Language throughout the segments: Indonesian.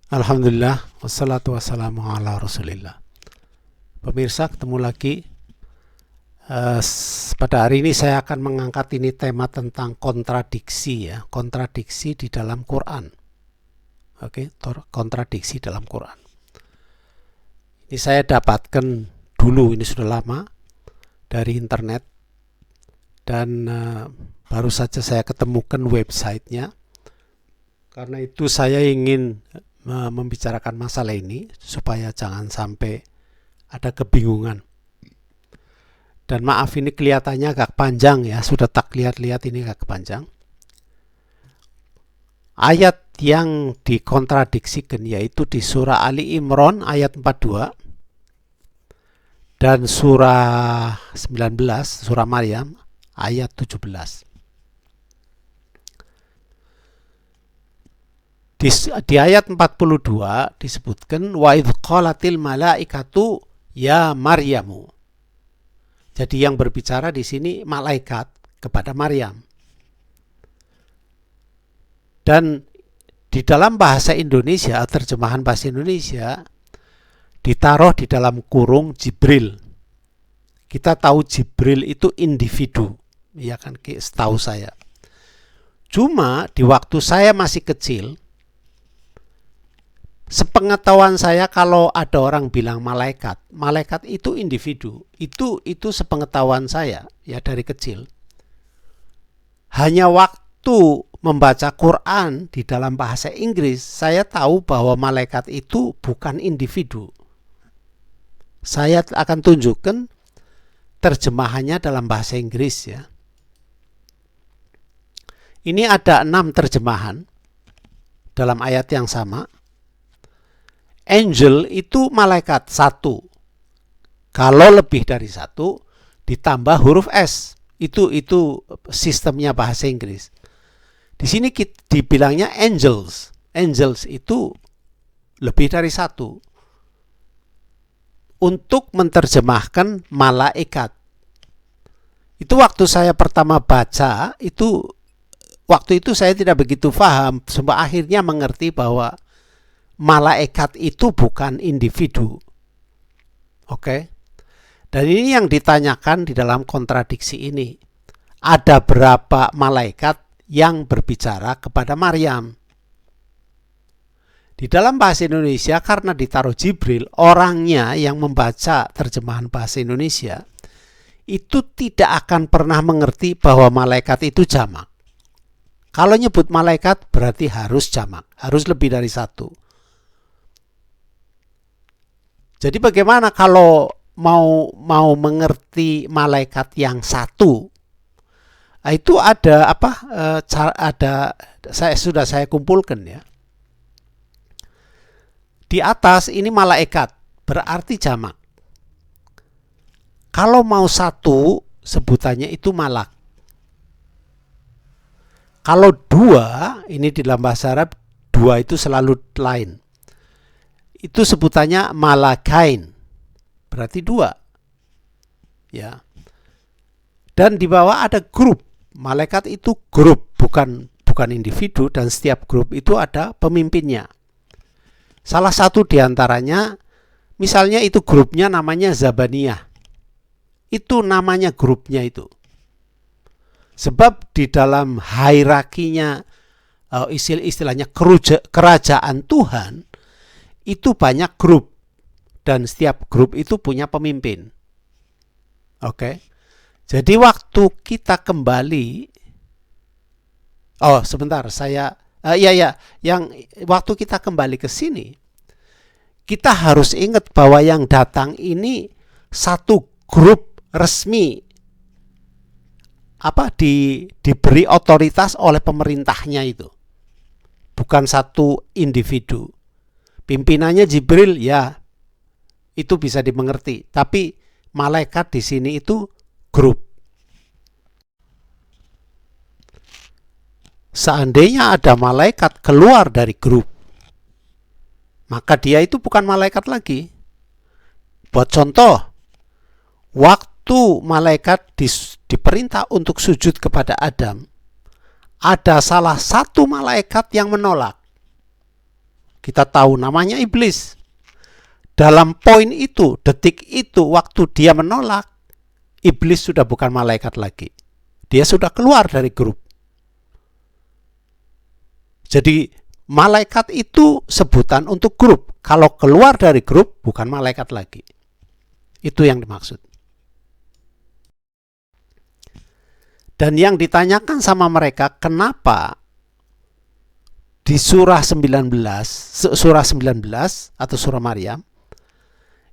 Alhamdulillah, wassalatu wassalamu ala rasulillah. Pemirsa, ketemu lagi. Pada hari ini saya akan mengangkat ini tema tentang kontradiksi ya, kontradiksi di dalam Quran. Oke, kontradiksi dalam Quran. Ini saya dapatkan dulu, ini sudah lama, dari internet. Dan baru saja saya ketemukan websitenya. Karena itu saya ingin membicarakan masalah ini supaya jangan sampai ada kebingungan. Dan maaf, ini kelihatannya agak panjang ya, sudah tak lihat-lihat ini agak panjang. Ayat yang dikontradiksikan yaitu di surah Ali Imran ayat 42 dan surah 19, surah Maryam ayat 17. Di ayat 42 disebutkan wa idz qalatil malaikatu ya Maryamu. Jadi yang berbicara di sini malaikat kepada Maryam. Dan di dalam bahasa Indonesia, terjemahan bahasa Indonesia ditaruh di dalam kurung Jibril. Kita tahu Jibril itu individu, ya kan, setahu saya. Cuma di waktu saya masih kecil, sepengetahuan saya kalau ada orang bilang malaikat itu individu. Itu sepengetahuan saya ya dari kecil. Hanya waktu membaca Quran di dalam bahasa Inggris, saya tahu bahwa malaikat itu bukan individu. Saya akan tunjukkan terjemahannya dalam bahasa Inggris ya. Ini ada 6 terjemahan dalam ayat yang sama. Angel itu malaikat satu. Kalau lebih dari satu ditambah huruf S. Itu sistemnya bahasa Inggris. Di sini dibilangnya angels. Angels itu lebih dari satu. Untuk menerjemahkan malaikat. Itu waktu saya pertama baca, waktu itu saya tidak begitu paham. Sampai akhirnya mengerti bahwa malaikat itu bukan individu. Oke. Dan ini yang ditanyakan di dalam kontradiksi ini. Ada berapa malaikat yang berbicara kepada Maryam? Di dalam bahasa Indonesia karena ditaruh Jibril, orangnya yang membaca terjemahan bahasa Indonesia itu tidak akan pernah mengerti bahwa malaikat itu jamak. Kalau nyebut malaikat berarti harus jamak, harus lebih dari satu. Jadi bagaimana kalau mau mengerti malaikat yang satu? Itu ada apa? Saya kumpulkan ya. Di atas ini malaikat berarti jamak. Kalau mau satu sebutannya itu malak. Kalau dua, ini di dalam bahasa Arab dua itu selalu lain. Itu sebutannya malakain, berarti dua ya. Dan di bawah ada grup. Malaikat itu grup, bukan individu, dan setiap grup itu ada pemimpinnya. Salah satu diantaranya, misalnya itu grupnya namanya Zabaniyah. Itu namanya grupnya itu. Sebab di dalam hierarkinya, istilahnya kerajaan Tuhan, itu banyak grup dan setiap grup itu punya pemimpin. Oke. Jadi waktu kita kembali yang waktu kita kembali ke sini, kita harus ingat bahwa yang datang ini satu grup resmi diberi otoritas oleh pemerintahnya itu. Bukan satu individu. Pimpinannya Jibril ya, itu bisa dimengerti. Tapi malaikat di sini itu grup. Seandainya ada malaikat keluar dari grup, maka dia itu bukan malaikat lagi. Buat contoh, waktu malaikat diperintah untuk sujud kepada Adam, ada salah satu malaikat yang menolak. kita tahu namanya iblis. Dalam poin itu, detik itu, waktu dia menolak, iblis sudah bukan malaikat lagi. Dia sudah keluar dari grup. Jadi malaikat itu sebutan untuk grup. Kalau keluar dari grup, bukan malaikat lagi. Itu yang dimaksud. Dan yang ditanyakan sama mereka, kenapa di surah 19 atau surah Maryam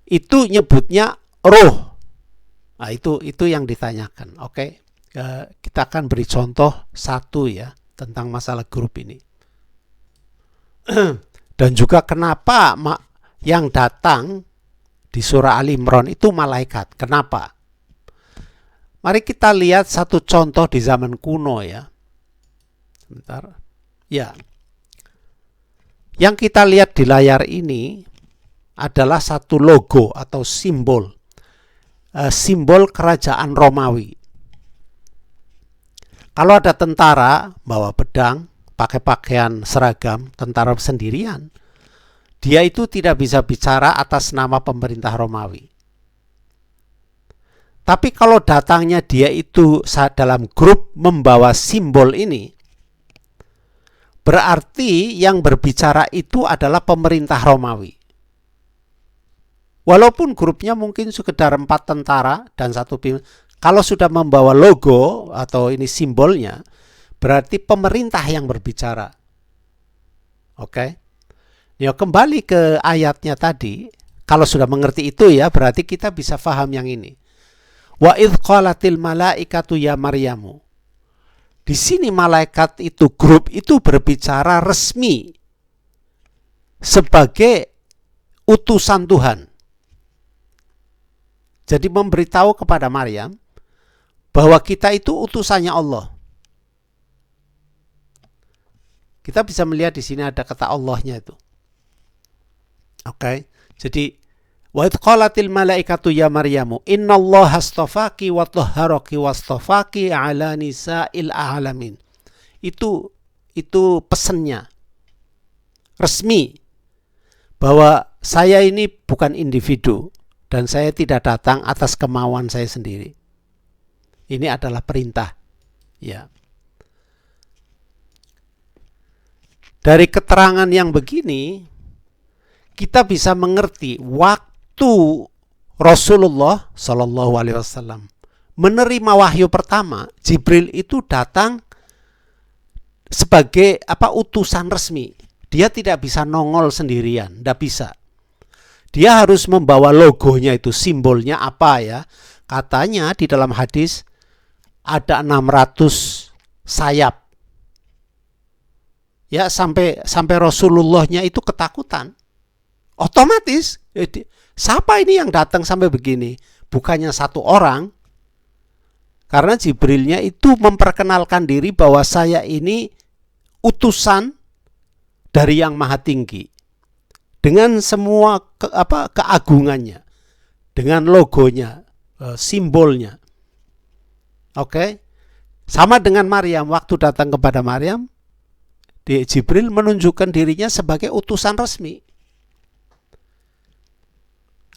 itu nyebutnya roh. Nah, itu yang ditanyakan. Oke. Kita akan beri contoh satu ya tentang masalah grup ini. Dan juga kenapa yang datang di surah Ali Imran itu malaikat. Kenapa? Mari kita lihat satu contoh di zaman kuno ya. Sebentar. Ya. Yang kita lihat di layar ini adalah satu logo atau simbol. Simbol kerajaan Romawi. Kalau ada tentara bawa pedang, pakai pakaian seragam, tentara sendirian, dia itu tidak bisa bicara atas nama pemerintah Romawi. Tapi kalau datangnya dia itu dalam grup membawa simbol ini, berarti yang berbicara itu adalah pemerintah Romawi. Walaupun grupnya mungkin sekedar 4 tentara dan 1 pimpinan, kalau sudah membawa logo atau ini simbolnya, berarti pemerintah yang berbicara. Oke. Ya, kembali ke ayatnya tadi, kalau sudah mengerti itu ya, berarti kita bisa paham yang ini. Wa idh qalatil malaikatu ya Maryamu. Di sini malaikat itu, grup itu berbicara resmi sebagai utusan Tuhan. Jadi memberitahu kepada Maryam bahwa kita itu utusannya Allah. Kita bisa melihat di sini ada kata Allahnya itu. Oke. Jadi wa idh qalatil malaikatu ya Maryamu innallaha astafaki wa tahharaki wastafaki ala nisa'il alamin. Itu pesannya. Resmi bahwa saya ini bukan individu dan saya tidak datang atas kemauan saya sendiri. Ini adalah perintah. Ya. Dari keterangan yang begini, kita bisa mengerti waktu Rasulullah Shallallahu Alaihi Wasallam menerima wahyu pertama, Jibril itu datang sebagai utusan resmi. Dia tidak bisa nongol sendirian, tidak bisa. Dia harus membawa logonya itu, simbolnya apa ya? Katanya di dalam hadis ada 600 sayap. Ya, sampai Rasulullahnya itu ketakutan. Otomatis, siapa ini yang datang sampai begini? Bukannya satu orang. Karena Jibrilnya itu memperkenalkan diri bahwa saya ini utusan dari yang maha tinggi. Dengan semua keagungannya, dengan logonya, simbolnya. Oke. Sama dengan Maryam, waktu datang kepada Maryam, Jibril menunjukkan dirinya sebagai utusan resmi.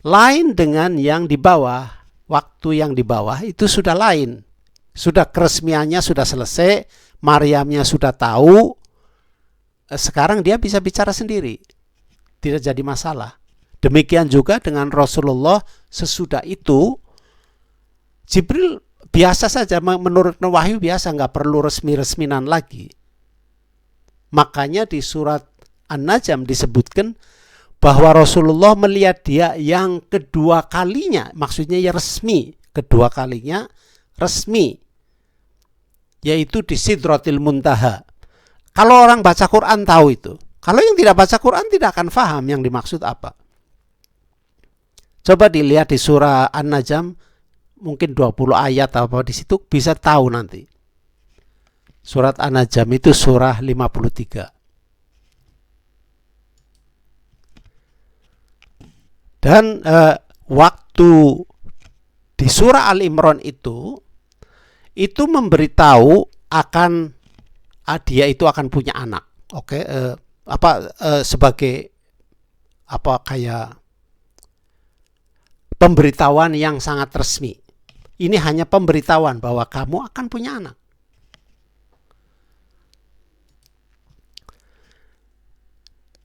Lain dengan yang di bawah, waktu yang di bawah itu sudah lain. Sudah keresmiannya sudah selesai, Maryamnya sudah tahu, sekarang dia bisa bicara sendiri. Tidak jadi masalah. Demikian juga dengan Rasulullah sesudah itu, Jibril biasa saja menurut wahyu biasa, nggak perlu resmi-resminan lagi. Makanya di surat An-Najm disebutkan bahwa Rasulullah melihat dia yang kedua kalinya, maksudnya ya resmi, kedua kalinya resmi, yaitu di Sidratil Muntaha. Kalau orang baca Quran tahu itu. Kalau yang tidak baca Quran tidak akan paham yang dimaksud apa. Coba dilihat di surah An-Najm, mungkin 20 ayat apa di situ bisa tahu nanti. Surat An-Najm itu surah 53. Dan waktu di surah Al-Imran itu memberitahu akan dia itu akan punya anak. Oke, sebagai kayak pemberitahuan yang sangat resmi. Ini hanya pemberitahuan bahwa kamu akan punya anak.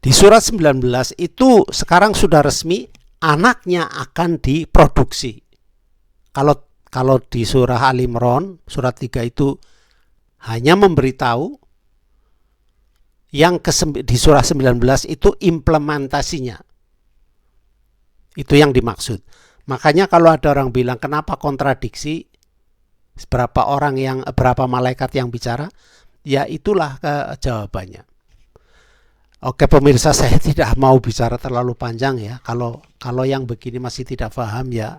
Di surat 19 itu sekarang sudah resmi anaknya akan diproduksi. Kalau di surah Al Imran surat 3 itu hanya memberitahu, yang di surah 19 itu implementasinya. Itu yang dimaksud. Makanya kalau ada orang bilang kenapa kontradiksi, berapa malaikat yang bicara, ya itulah jawabannya. Oke pemirsa, saya tidak mau bicara terlalu panjang ya. Kalau yang begini masih tidak paham ya,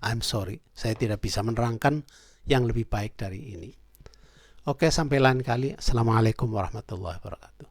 I'm sorry. Saya tidak bisa menerangkan yang lebih baik dari ini. Oke, sampai lain kali. Assalamualaikum warahmatullahi wabarakatuh.